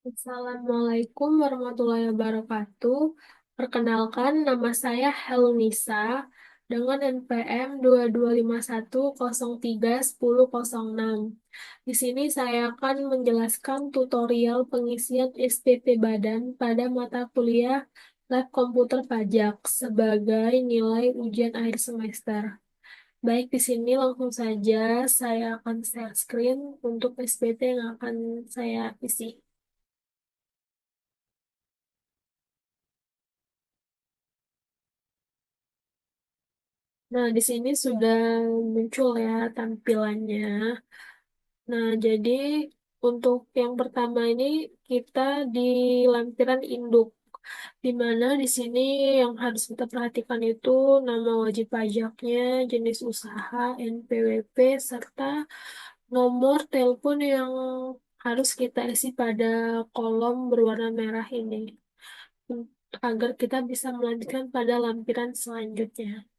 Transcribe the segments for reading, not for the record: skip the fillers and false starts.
Assalamualaikum warahmatullahi wabarakatuh. Perkenalkan, nama saya Helnisa dengan NPM 2251031006. Di sini saya akan menjelaskan tutorial pengisian SPP Badan pada mata kuliah Lab Komputer Pajak sebagai nilai ujian akhir semester. Baik, di sini langsung saja saya akan share screen untuk SPP yang akan saya isi. Nah, di sini sudah muncul ya tampilannya. Nah, jadi untuk yang pertama ini kita di lampiran induk, di mana di sini yang harus kita perhatikan itu nama wajib pajaknya, jenis usaha, NPWP, serta nomor telepon yang harus kita isi pada kolom berwarna merah ini, agar kita bisa melanjutkan pada lampiran selanjutnya.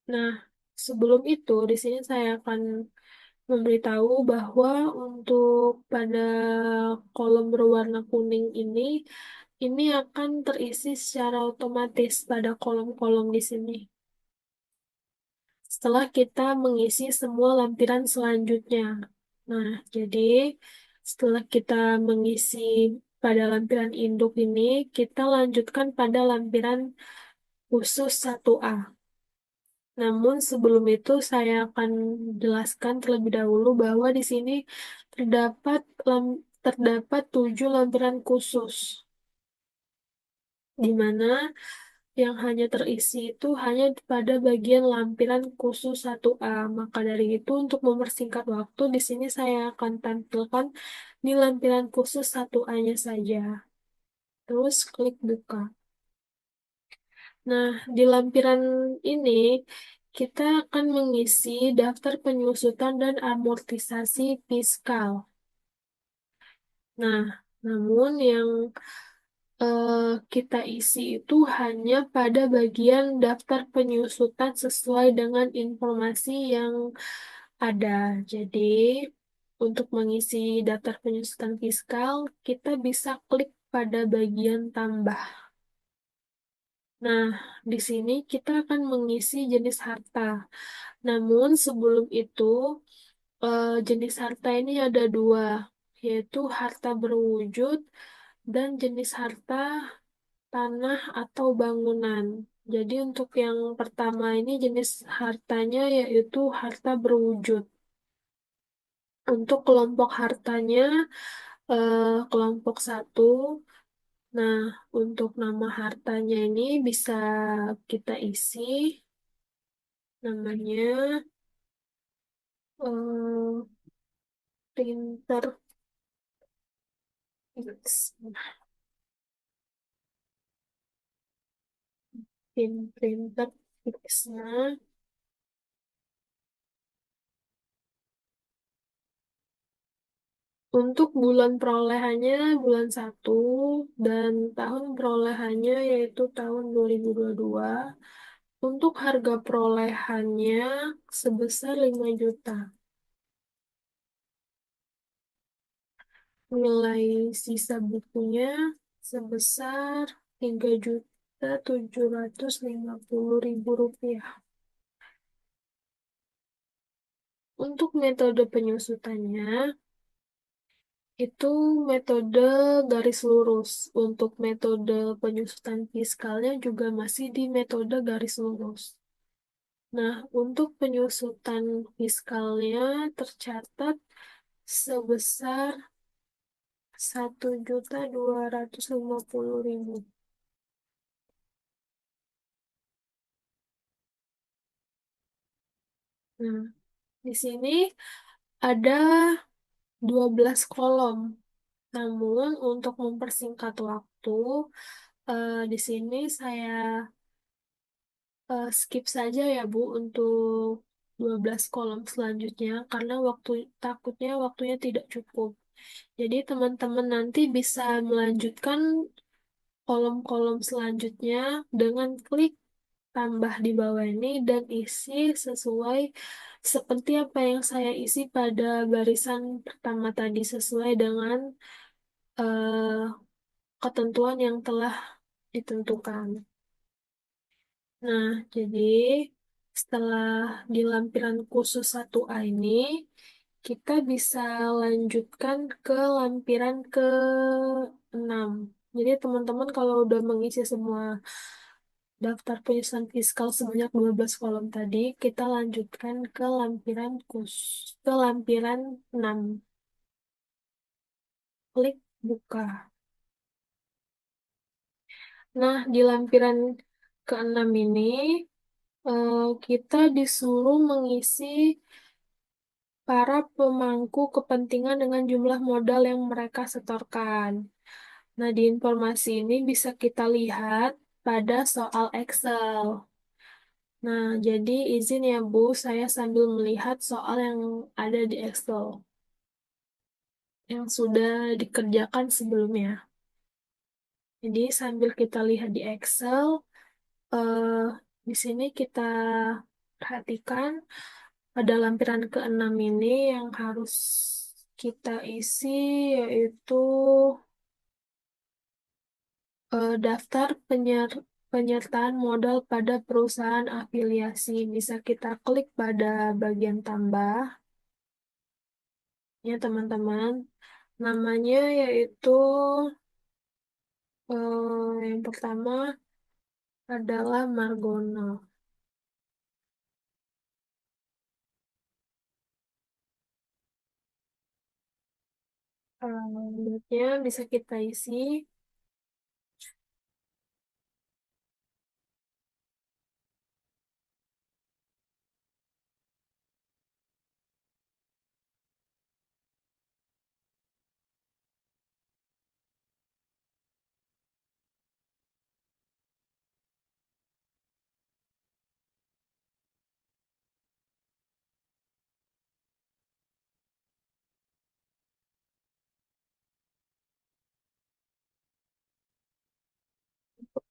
Nah, sebelum itu, di sini saya akan memberitahu bahwa untuk pada kolom berwarna kuning ini akan terisi secara otomatis pada kolom-kolom di sini. Setelah kita mengisi semua lampiran selanjutnya. Nah, jadi setelah kita mengisi pada lampiran induk ini, kita lanjutkan pada lampiran khusus 1A. Namun sebelum itu saya akan jelaskan terlebih dahulu bahwa di sini terdapat terdapat 7 lampiran khusus, di mana yang hanya terisi itu hanya pada bagian lampiran khusus 1A. Maka dari itu untuk mempersingkat waktu di sini saya akan tampilkan di lampiran khusus 1A-nya saja. Terus klik buka. Nah, di lampiran ini kita akan mengisi daftar penyusutan dan amortisasi fiskal. Nah, namun yang eh, kita isi itu hanya pada bagian daftar penyusutan sesuai dengan informasi yang ada. Jadi, untuk mengisi daftar penyusutan fiskal, kita bisa klik pada bagian tambah. Nah, di sini kita akan mengisi jenis harta. Namun sebelum itu, jenis harta ini ada dua, yaitu harta berwujud dan jenis harta tanah atau bangunan. Jadi untuk yang pertama ini jenis hartanya yaitu harta berwujud. Untuk kelompok hartanya, kelompok satu. Nah, untuk nama hartanya ini bisa kita isi namanya eh, printer X. Printer X-nya. Untuk bulan perolehannya bulan satu dan tahun perolehannya yaitu tahun 2022. Untuk harga perolehannya sebesar 5 juta. Nilai sisa bukunya sebesar 3.750.000 rupiah. Untuk metode penyusutannya, itu metode garis lurus. Untuk metode penyusutan fiskalnya juga masih di metode garis lurus. Nah, untuk penyusutan fiskalnya tercatat sebesar 1.250.000. Nah, di sini ada 12 kolom. Namun, untuk mempersingkat waktu, di sini saya skip saja ya Bu untuk 12 kolom selanjutnya karena takutnya waktunya tidak cukup. Jadi teman-teman nanti bisa melanjutkan kolom-kolom selanjutnya dengan klik tambah di bawah ini dan isi sesuai seperti apa yang saya isi pada barisan pertama tadi sesuai dengan eh, ketentuan yang telah ditentukan. Nah, jadi setelah di lampiran khusus 1A ini, kita bisa lanjutkan ke lampiran ke-6. Jadi teman-teman kalau udah mengisi semua daftar penyusunan fiskal sebanyak 12 kolom tadi, kita lanjutkan ke lampiran khusus, ke lampiran 6. Klik buka. Nah, di lampiran ke-6 ini, kita disuruh mengisi para pemangku kepentingan dengan jumlah modal yang mereka setorkan. Nah, di informasi ini bisa kita lihat pada soal Excel. Nah, jadi izin ya Bu, saya sambil melihat soal yang ada di Excel yang sudah dikerjakan sebelumnya. Jadi sambil kita lihat di Excel, eh, di sini kita perhatikan pada lampiran ke-6 ini yang harus kita isi yaitu daftar penyertaan modal pada perusahaan afiliasi. Bisa kita klik pada bagian tambah, ya teman-teman. Namanya yaitu yang pertama adalah Margono. Berikutnya bisa kita isi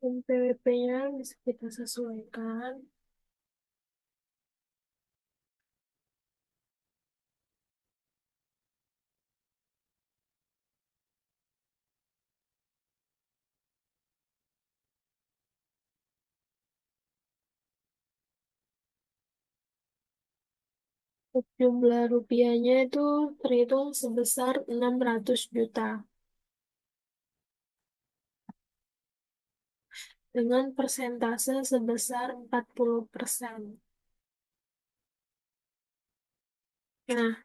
NPWP-nya, bisa kita sesuaikan. Untuk jumlah rupiahnya itu terhitung sebesar 600 juta dengan persentase sebesar 40%. Nah,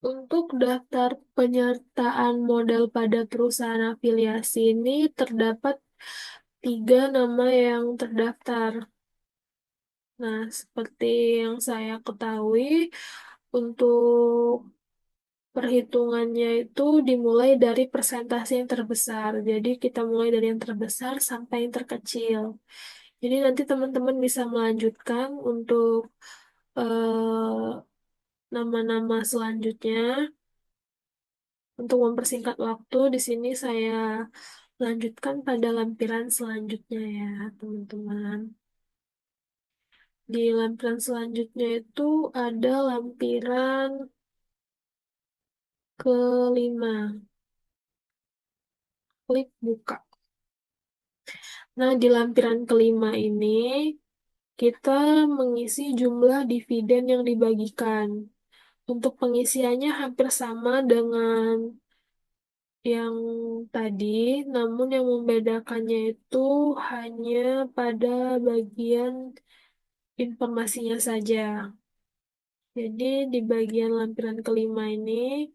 untuk daftar penyertaan modal pada perusahaan afiliasi ini terdapat 3 nama yang terdaftar. Nah, seperti yang saya ketahui, untuk perhitungannya itu dimulai dari persentase yang terbesar. Jadi kita mulai dari yang terbesar sampai yang terkecil. Jadi nanti teman-teman bisa melanjutkan untuk nama-nama selanjutnya. Untuk mempersingkat waktu, di sini saya lanjutkan pada lampiran selanjutnya ya, teman-teman. Di lampiran selanjutnya itu ada lampiran ke-5. Klik buka. Nah, di lampiran ke-5 ini kita mengisi jumlah dividen yang dibagikan. Untuk pengisiannya hampir sama dengan yang tadi, namun yang membedakannya itu hanya pada bagian informasinya saja. Jadi di bagian lampiran ke-5 ini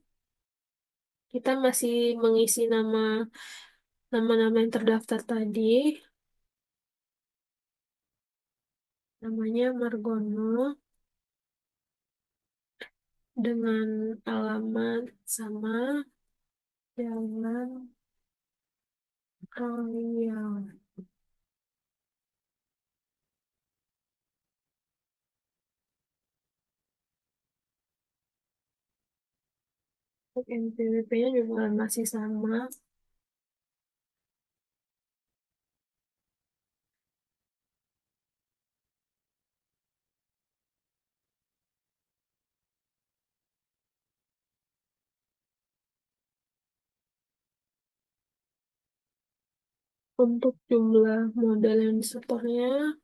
kita masih mengisi nama-nama yang terdaftar tadi. Namanya Margono dengan alamat sama Jalan Royal. NPWP-nya juga masih sama. Untuk jumlah modal yang disetornya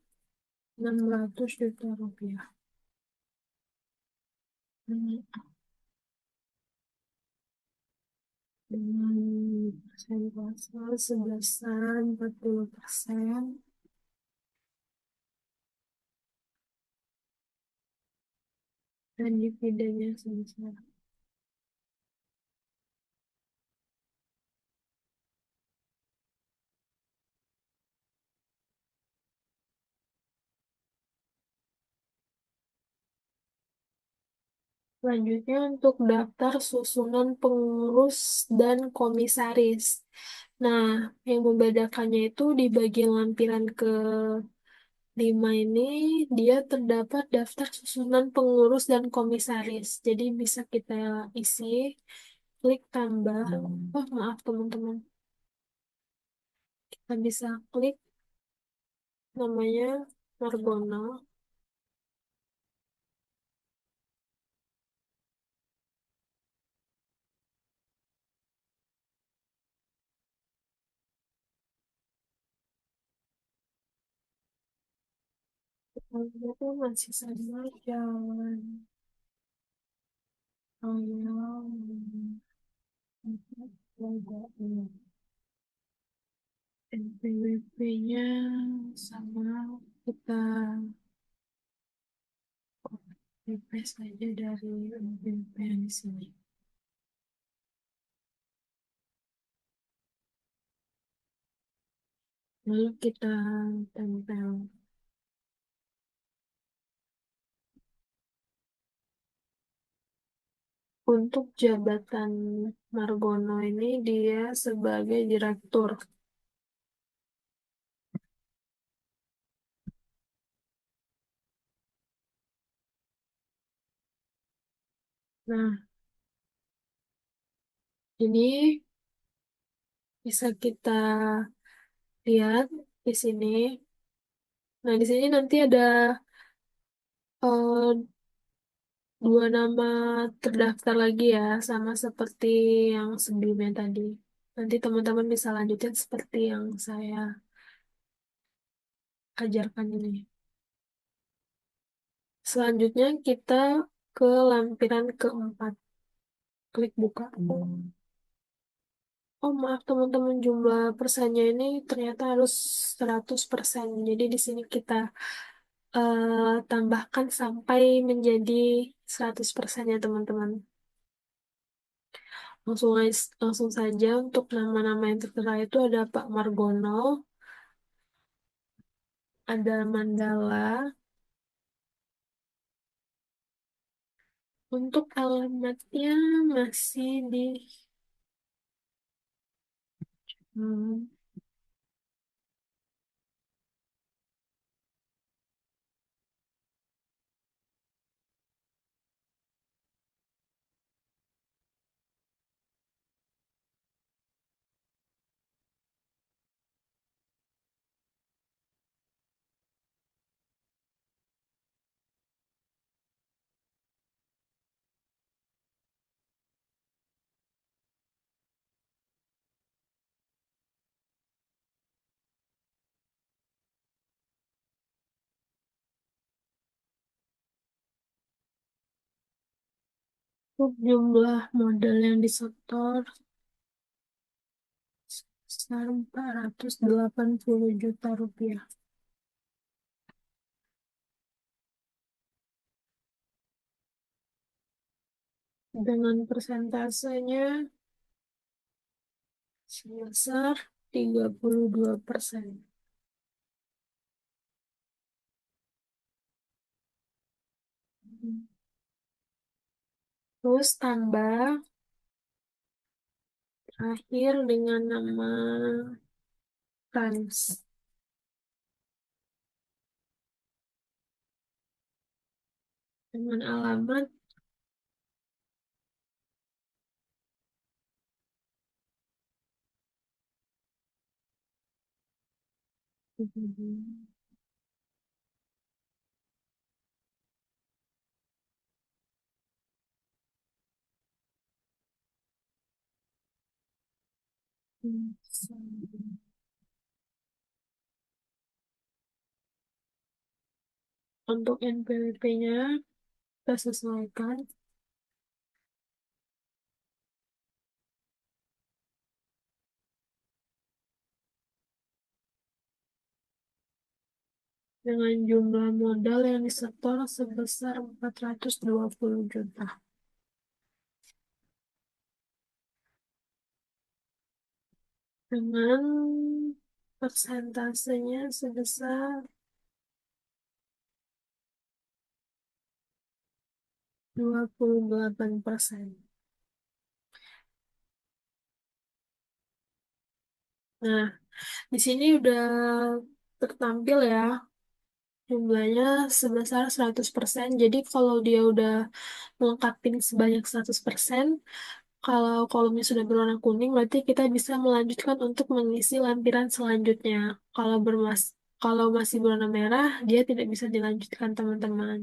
600 juta rupiah. Hmm, Dengan persentase sebesar 40% dan dividennya sebesar. Selanjutnya untuk daftar susunan pengurus dan komisaris. Nah, yang membedakannya itu di bagian lampiran ke-5 ini, dia terdapat daftar susunan pengurus dan komisaris. Jadi bisa kita isi, klik tambah. Oh, maaf teman-teman. Kita bisa klik namanya Margono. Itu masih sama jalan. Oh ya, NPWP-nya sama, kita copy paste aja dari NPWP yang di sini. Lalu kita tempel. Untuk jabatan Margono ini dia sebagai direktur. Nah, ini bisa kita lihat di sini. Nah, di sini nanti ada eh, dua nama terdaftar lagi ya, sama seperti yang sebelumnya tadi. Nanti teman-teman bisa lanjutin seperti yang saya ajarkan ini. Selanjutnya kita ke lampiran keempat. Klik buka. Oh maaf teman-teman, jumlah persennya ini ternyata harus 100%. Jadi di sini kita tambahkan sampai menjadi 100% ya teman-teman. Langsung saja untuk nama-nama yang tertera itu ada Pak Margono, ada Mandala. Untuk alamatnya masih di hmm, untuk jumlah modal yang disetor sebesar 480 juta rupiah. Dengan persentasenya sebesar 32%. Terus tambah akhir dengan nama Trans dengan alamat Untuk NPWP-nya kita sesuaikan dengan jumlah modal yang disetor sebesar 420 juta. Dengan persentasenya sebesar 28%. Nah, di sini udah tertampil ya jumlahnya sebesar 100%. Jadi kalau dia udah melengkapi sebanyak 100%, kalau kolomnya sudah berwarna kuning, berarti kita bisa melanjutkan untuk mengisi lampiran selanjutnya. Kalau kalau masih berwarna merah, dia tidak bisa dilanjutkan, teman-teman.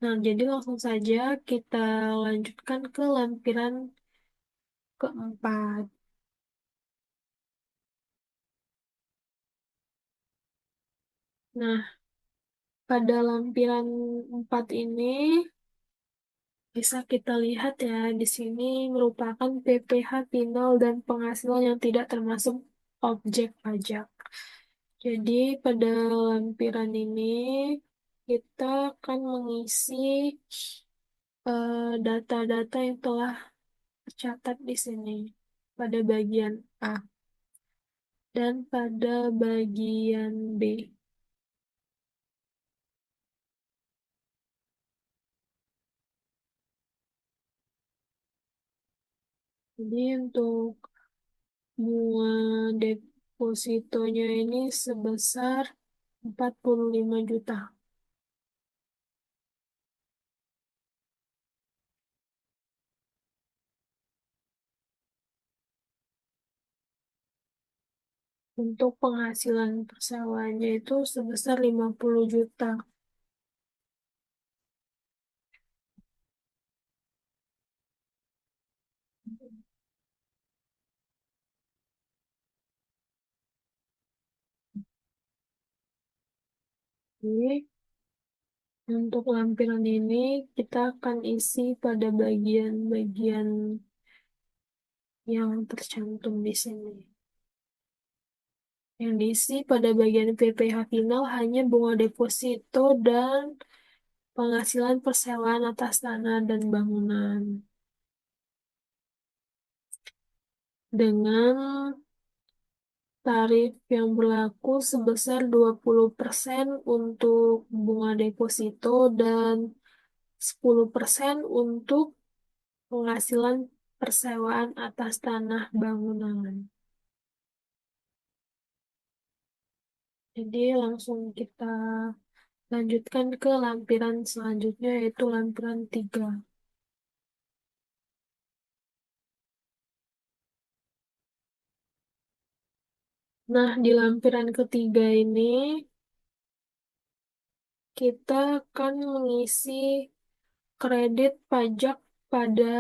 Nah, jadi langsung saja kita lanjutkan ke lampiran keempat. Nah, pada lampiran 4 ini bisa kita lihat ya, di sini merupakan PPh final dan penghasilan yang tidak termasuk objek pajak. Jadi pada lampiran ini kita akan mengisi data-data yang telah tercatat di sini pada bagian A dan pada bagian B. Jadi untuk bunga depositonya ini sebesar 45 juta. Untuk penghasilan persewanya itu sebesar 50 juta. Jadi, untuk lampiran ini kita akan isi pada bagian-bagian yang tercantum di sini. Yang diisi pada bagian PPh final hanya bunga deposito dan penghasilan persewaan atas tanah dan bangunan. Dengan tarif yang berlaku sebesar 20% untuk bunga deposito dan 10% untuk penghasilan persewaan atas tanah bangunan. Jadi langsung kita lanjutkan ke lampiran selanjutnya yaitu lampiran 3. Nah, di lampiran ketiga ini kita akan mengisi kredit pajak pada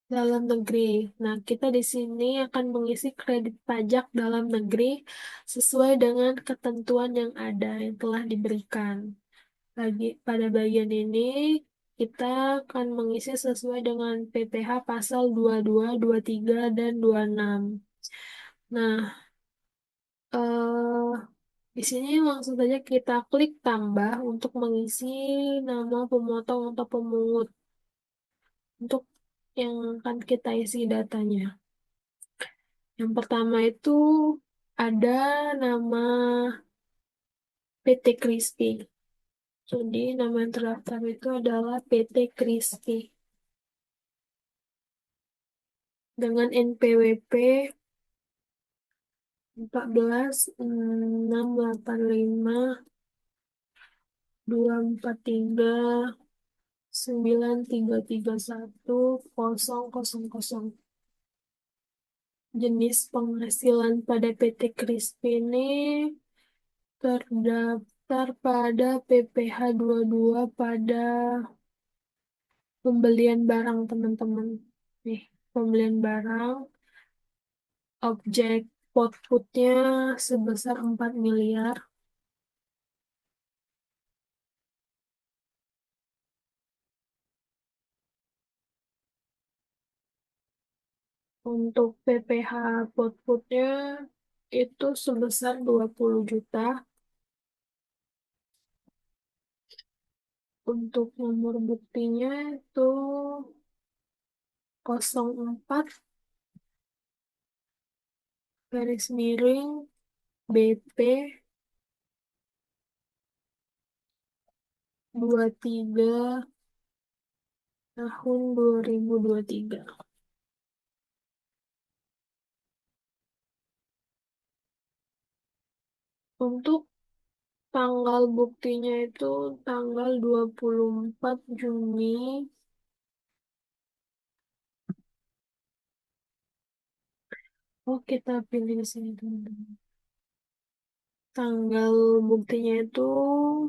dalam negeri. Nah, kita di sini akan mengisi kredit pajak dalam negeri sesuai dengan ketentuan yang ada yang telah diberikan. Pada bagian ini kita akan mengisi sesuai dengan PPh pasal 22, 23, dan 26. Nah, eh, di sini langsung saja kita klik tambah untuk mengisi nama pemotong atau pemungut untuk yang akan kita isi datanya. Yang pertama itu ada nama PT Crispy. Jadi nama yang terdaftar itu adalah PT Crispy dengan NPWP 14, 6, 85, 243, 9331, 000. Jenis penghasilan pada PT Crispy ini terdaftar pada PPh 22 pada pembelian barang, teman-teman. Nih, pembelian barang, objek outputnya sebesar 4 miliar. Untuk PPh outputnya itu sebesar 20 juta. Untuk nomor buktinya itu 04 garis miring BP 23 tahun 2023. Untuk tanggal buktinya itu tanggal 24 Juni. Oh, kita pilih di sini teman-teman. Tanggal buktinya itu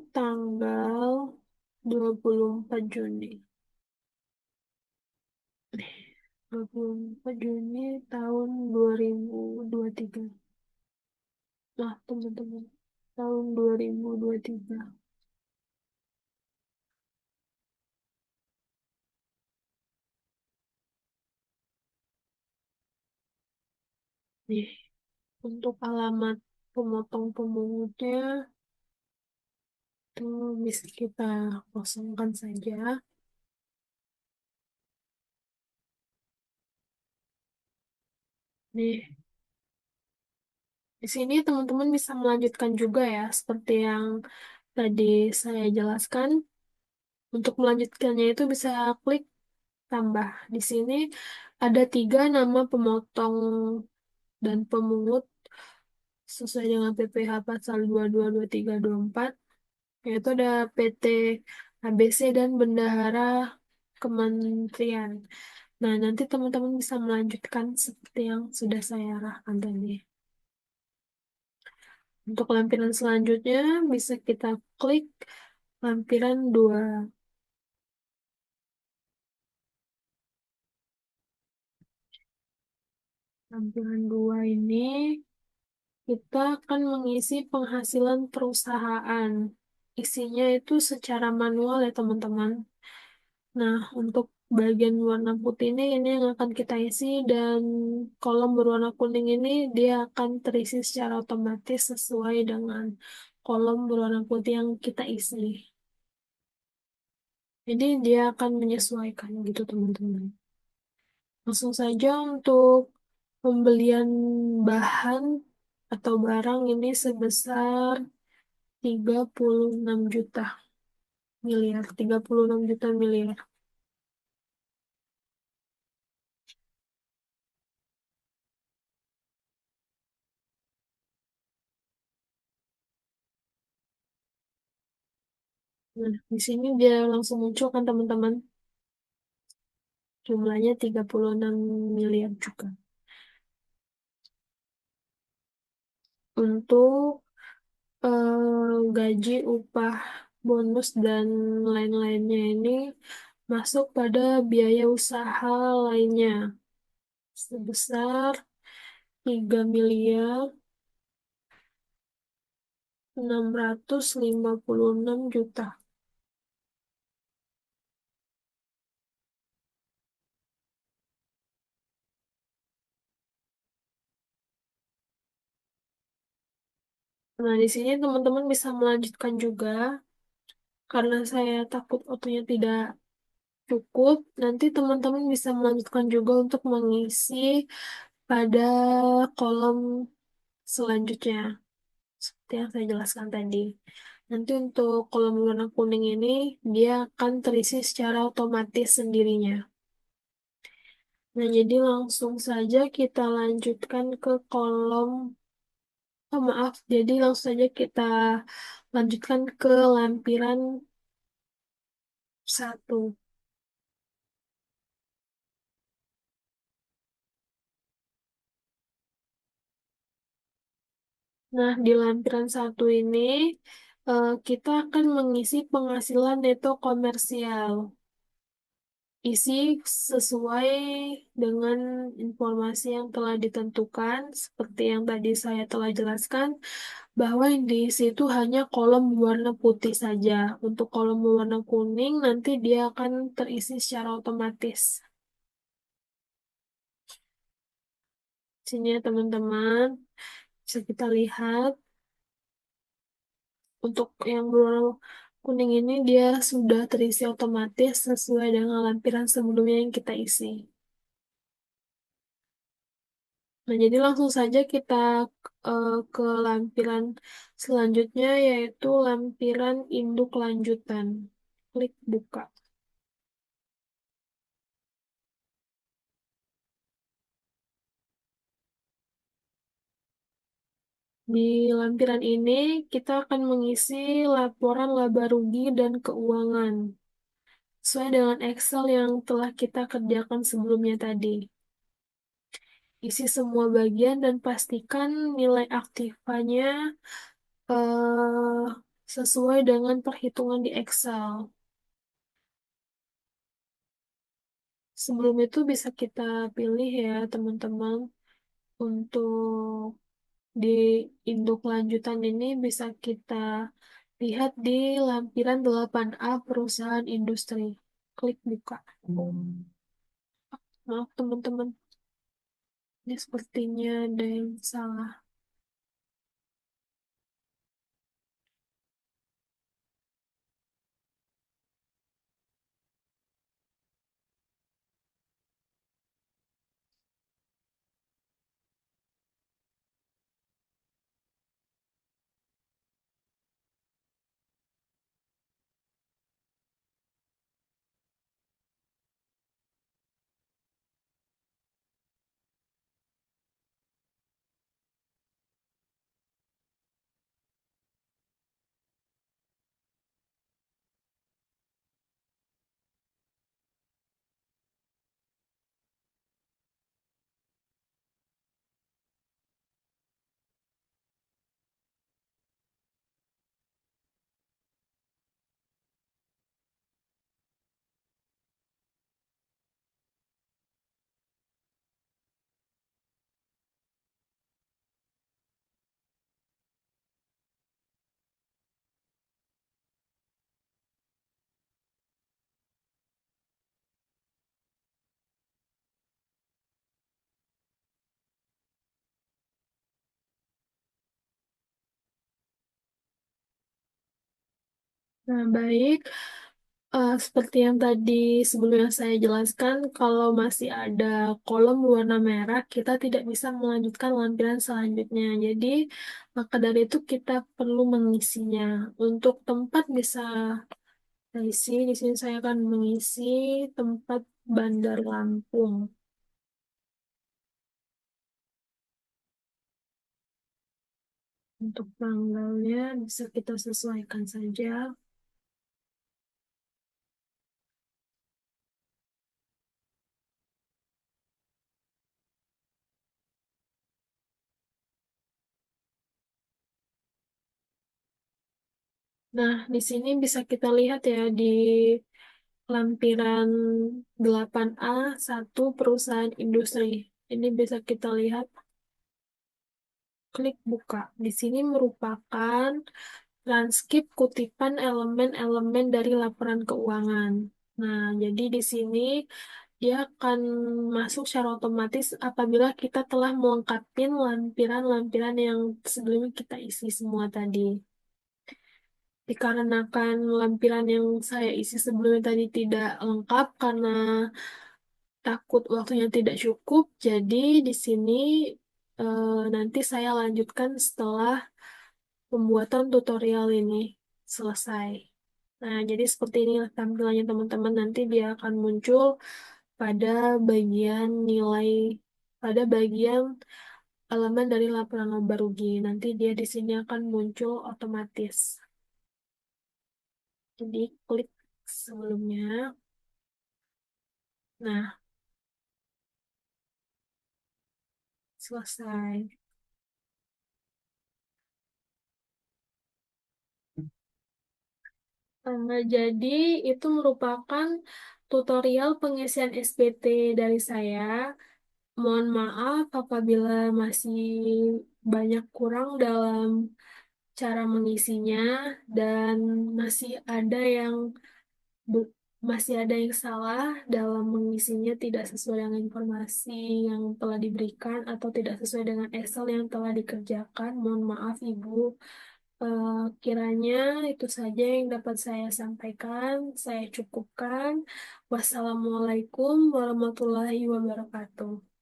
tanggal 24 Juni. 24 Juni tahun 2023. Nah, teman-teman. Tahun 2023. Nih, untuk alamat pemotong pemungutnya itu bisa kita kosongkan saja. Nih, di sini teman-teman bisa melanjutkan juga ya, seperti yang tadi saya jelaskan. Untuk melanjutkannya itu bisa klik tambah. Di sini ada tiga nama pemotong dan pemungut sesuai dengan PPh pasal 22, 23, 24, yaitu ada PT ABC dan Bendahara Kementerian. Nah, nanti teman-teman bisa melanjutkan seperti yang sudah saya arahkan tadi. Untuk lampiran selanjutnya bisa kita klik lampiran 2. Lampiran 2 ini kita akan mengisi penghasilan perusahaan. Isinya itu secara manual ya teman-teman. Nah, untuk bagian warna putih ini yang akan kita isi dan kolom berwarna kuning ini dia akan terisi secara otomatis sesuai dengan kolom berwarna putih yang kita isi. Jadi dia akan menyesuaikan gitu teman-teman. Langsung saja untuk pembelian bahan atau barang ini sebesar 36 juta miliar, 36 juta miliar. Nah, di sini dia langsung muncul kan teman-teman, jumlahnya 36 miliar juga. Untuk gaji, upah, bonus, dan lain-lainnya ini masuk pada biaya usaha lainnya sebesar 3.656 juta. Nah, di sini teman-teman bisa melanjutkan juga karena saya takut waktunya tidak cukup. Nanti teman-teman bisa melanjutkan juga untuk mengisi pada kolom selanjutnya, seperti yang saya jelaskan tadi. Nanti untuk kolom warna kuning ini, dia akan terisi secara otomatis sendirinya. Nah, jadi langsung saja kita lanjutkan ke kolom, oh maaf, jadi langsung saja kita lanjutkan ke lampiran 1. Nah, di lampiran 1 ini, kita akan mengisi penghasilan neto komersial. Isi sesuai dengan informasi yang telah ditentukan, seperti yang tadi saya telah jelaskan, bahwa yang diisi itu hanya kolom berwarna putih saja. Untuk kolom berwarna kuning, nanti dia akan terisi secara otomatis. Sini ya teman-teman, bisa kita lihat untuk yang berwarna kuning ini dia sudah terisi otomatis sesuai dengan lampiran sebelumnya yang kita isi. Nah, jadi langsung saja kita ke lampiran selanjutnya yaitu lampiran induk lanjutan. Klik buka. Di lampiran ini kita akan mengisi laporan laba rugi dan keuangan sesuai dengan Excel yang telah kita kerjakan sebelumnya tadi. Isi semua bagian dan pastikan nilai aktifanya eh, sesuai dengan perhitungan di Excel. Sebelum itu bisa kita pilih ya teman-teman untuk di induk lanjutan ini bisa kita lihat di lampiran 8A perusahaan industri. Klik buka. Maaf teman-teman, ini sepertinya ada yang salah. Nah, baik. Seperti yang tadi sebelumnya saya jelaskan, kalau masih ada kolom warna merah, kita tidak bisa melanjutkan lampiran selanjutnya. Jadi, maka dari itu kita perlu mengisinya. Untuk tempat bisa saya isi, di sini saya akan mengisi tempat Bandar Lampung. Untuk tanggalnya bisa kita sesuaikan saja. Nah, di sini bisa kita lihat ya di lampiran 8A satu perusahaan industri. Ini bisa kita lihat, klik buka. Di sini merupakan transkrip kutipan elemen-elemen dari laporan keuangan. Nah, jadi di sini dia akan masuk secara otomatis apabila kita telah melengkapi lampiran-lampiran yang sebelumnya kita isi semua tadi. Dikarenakan lampiran yang saya isi sebelumnya tadi tidak lengkap karena takut waktunya tidak cukup, jadi di sini nanti saya lanjutkan setelah pembuatan tutorial ini selesai. Nah, jadi seperti ini tampilannya teman-teman. Nanti dia akan muncul pada bagian nilai, pada bagian elemen dari laporan laba rugi. Nanti dia di sini akan muncul otomatis. Jadi klik sebelumnya. Nah, selesai. Jadi itu merupakan tutorial pengisian SPT dari saya. Mohon maaf apabila masih banyak kurang dalam cara mengisinya dan masih ada yang bu- masih ada yang salah dalam mengisinya tidak sesuai dengan informasi yang telah diberikan atau tidak sesuai dengan Excel yang telah dikerjakan. Mohon maaf, Ibu. Kiranya itu saja yang dapat saya sampaikan. Saya cukupkan. Wassalamualaikum warahmatullahi wabarakatuh.